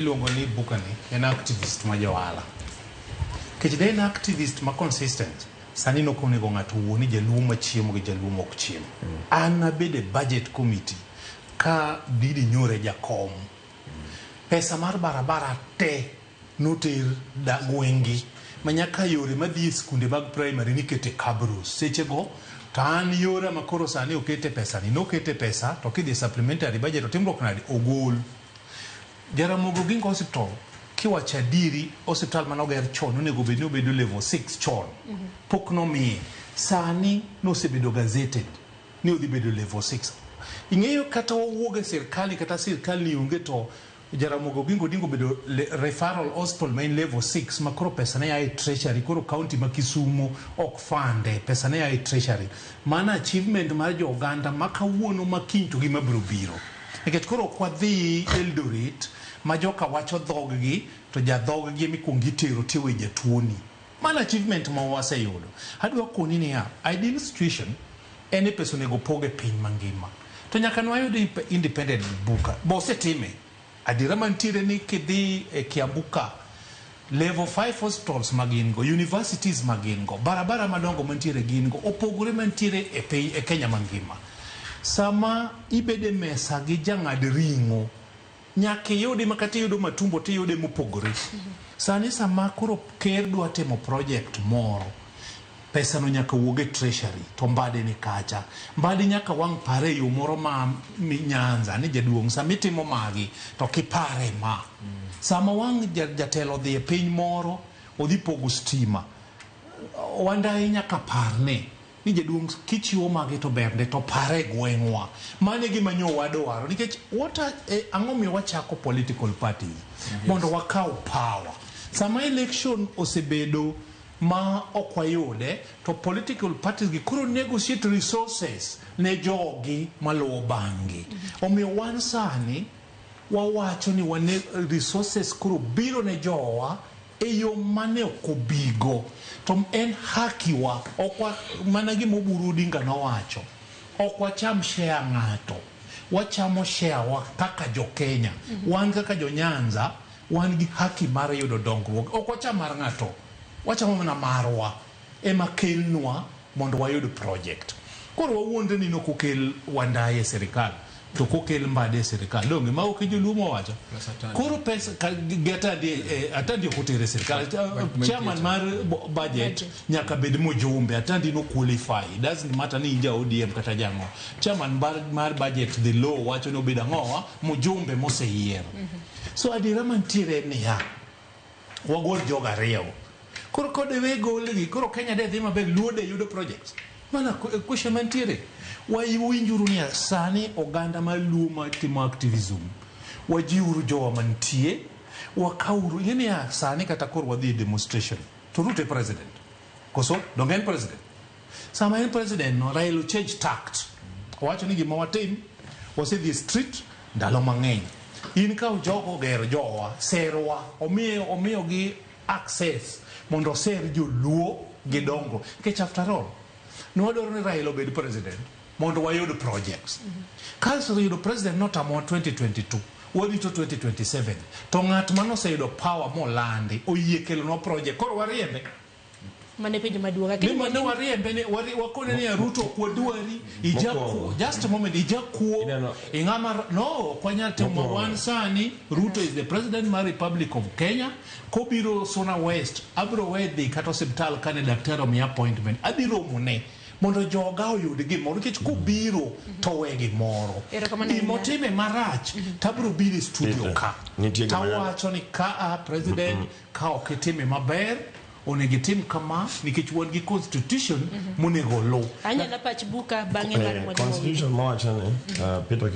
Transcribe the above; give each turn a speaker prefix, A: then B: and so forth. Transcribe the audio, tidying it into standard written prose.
A: Luongo ni Bukani en activist ma ja-ohala. Kech en activist ma consistent. Sani no konego ng'ato wuoni Jaluo machiemo gi Jaluo mok chiemo. An abede budget committee ka didi nyore jakom. Pesa mar barabara te noter da gwengegi manyaka yore madhi e skunde mag primary nikete kabros. Seche go to an yore makoro sani okete pesa ni nokete pesa to kidhi supplementary budget otimruok nade ogol. Jaramogi Oginga Hospital kiwacho adiri hospital manoger chon onego bed ni obedo level 6 chon. Pok nomiye. Sani nosebedo gazetted ni odhi bedo level 6. Ing'eyo kata wawuog e sirkal kata sirkal ni onge to Jaramogi Oginga Odinga bedo referral hospital main level 6 makoro pesa ne ai treasury koro county ma Kisumu ok fande pesa ne ai treasury. Mana achievement mar jo Uganda makawuono makiny to gima biro biro. Nikech koro kwa dhi Eldoret ma joka wacho dhoggi to jadhoggi mikwongo itero tiwe jatuoni. Mana achievement ma waseyudo. Adwa koni ni ya ideal situation en pesa onego poge piny mangima. To nyaka nwayud independent buka. Bosetime. Adira mantiere ni kidhi e Kiambuka level 5 hospitals magingo, universities magingo, barabara madongo mantiere gingo, opogore mantiere e piny e Kenya mangima. Sama ibede mesa gi jang'ad ring'o nyaka yudi makati yudo matumbo ti yude mopogore. Sani sama koro ker dwa timo project moro pesa no nyaka wuoge treasury to mbade ni kacha. Mbade nyaka wang' pare yo moro ma Nyanza ni jaduong' sama itimo magi to kipare ma. Sama wang' jatelo dhi e piny moro odhi pogo stima wandai nyaka parne ni jaduong' kichiwo magi to bernde to pare gweng'wa. Mane gima nyo wadwaro nikech ang'o miyo wachako political parties mondo wakaw power. Sama election osebedo ma okwayude to political parties gi koro negotiate resources ne jogi maluwo bangi. Omiyo wan sani wawacho ni wane resources koro biro ne jowa e yo mane okobigo. To en hakiwa okwa mana gima Oburu Odinga nowacho. Okwa cham share ng'ato. Wachamo share wa kaka jo Kenya. Wan kaka jo Nyanza wan gi haki mar yudo dongruok. Okwa cham mar ng'ato. Wachamo mana marwa ema kelnwa mondo wayud project. Koro wawuonde ni nokokel wandai e sirikal to kokel mbade e sirikal donge ma ok Joluo wacho. Koro pesa geta atandi okotere sirikal. Chairman mar budget nyaka bed mojumbe atandi no qualify. It doesn't matter ni inja ODM kata jango. Chairman mar budget the law wacho no beda ngowa mojumbe moseyiero. So adira mantiere ni ya wagol joga ariyo. Koro kode we golgi koro Kenya de dhi maber luode yudo projects. Mana question mantiere. Winjuru ni sani oganda ma Luo matimo activism. Wajiuru jowa mantie. Wakauru. Yeni ya sani kata koro wadhi demonstration. To rute president. Koso donge en president. Sama en president no Raila change tact. Wacho ni gima watim wasedhi street ndalo mang'eny. In ka jogo gero jowa serwa omiyo gi access mondo ser Joluo gi dongo. Kech after all nwadoro ni Raila obed president mondo wayud projects. Kaso yudo president notamo 2022 wadito 2027 to ng'at manoseyudo power molandi oyie kelonwa project koro wariembe
B: mane penjo maduong'
A: akini mane wariembe ne wakone ni Ruto kwadwari ijakuo just a moment ijakuo ing'ama no kwanya timo one sani Ruto is the president of the Republic of Kenya kobiro Sona West abro wedhi kata hospital kane daktari omi appointment adiro mune mondo joga oyud gimoro nikech kubiro to we gimoro imotime marach tabro biro e studio ka tawacho ni ka president ka okitime maber onego tim kama nikech wan gi constitution monego lo
B: anya na pach buka bang'e mar
C: constitution mawacho ni Peter